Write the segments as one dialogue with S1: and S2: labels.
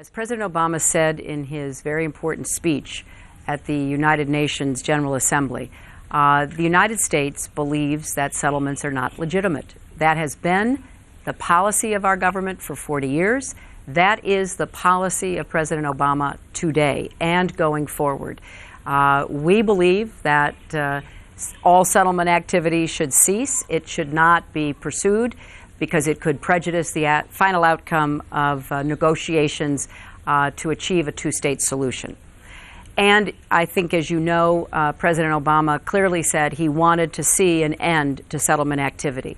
S1: As President Obama said in his very important speech at the United Nations General Assembly, the United States believes that settlements are not legitimate. That has been the policy of our government for 40 years. That is the policy of President Obama today and going forward. We believe that all settlement activity should cease. It should not be pursued because it could prejudice the final outcome of negotiations to achieve a two-state solution. And I think, as you know, President Obama clearly said he wanted to see an end to settlement activity.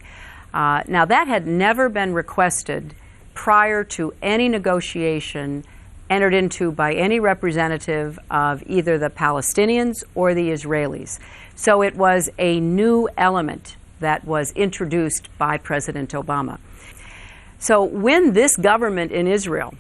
S1: Now, that had never been requested prior to any negotiation entered into by any representative of either the Palestinians or the Israelis. So it was a new element that was introduced by President Obama. So when this government in Israel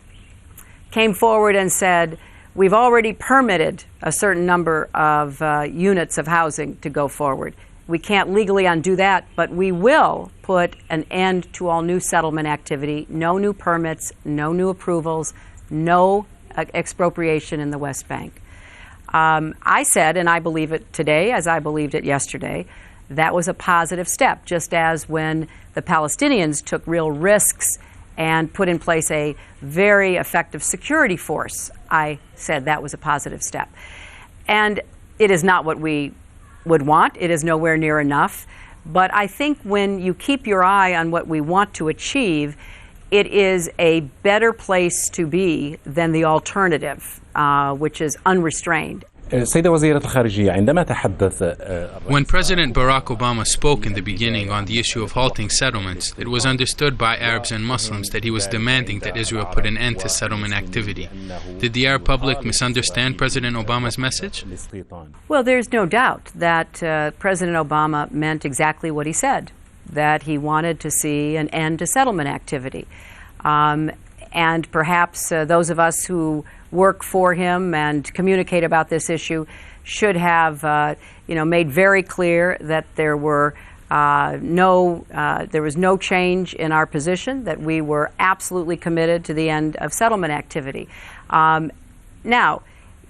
S1: came forward and said, we've already permitted a certain number of units of housing to go forward, we can't legally undo that, but we will put an end to all new settlement activity, no new permits, no new approvals, no expropriation in the West Bank. I said, and I believe it today as I believed it yesterday, that was a positive step, just as when the Palestinians took real risks and put in place a very effective security force. I said that was a positive step. And it is not what we would want. It is nowhere near enough. But I think when you keep your eye on what we want to achieve, it is a better place to be than the alternative, which is unrestrained.
S2: When President Barack Obama spoke in the beginning on the issue of halting settlements, it was understood by Arabs and Muslims that he was demanding that Israel put an end to settlement activity. Did the Arab public misunderstand President Obama's message?
S1: Well, there's no doubt that President Obama meant exactly what he said, that he wanted to see an end to settlement activity. And perhaps those of us who work for him and communicate about this issue should have, made very clear that there was no change in our position, that we were absolutely committed to the end of settlement activity. Now,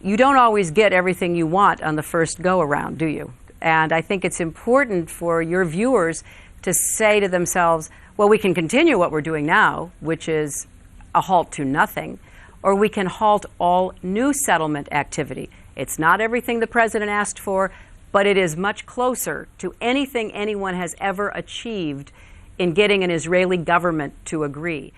S1: you don't always get everything you want on the first go-around, do you? And I think it's important for your viewers to say to themselves, well, we can continue what we're doing now, which is a halt to nothing, or we can halt all new settlement activity. It's not everything the president asked for, but it is much closer to anything anyone has ever achieved in getting an Israeli government to agree.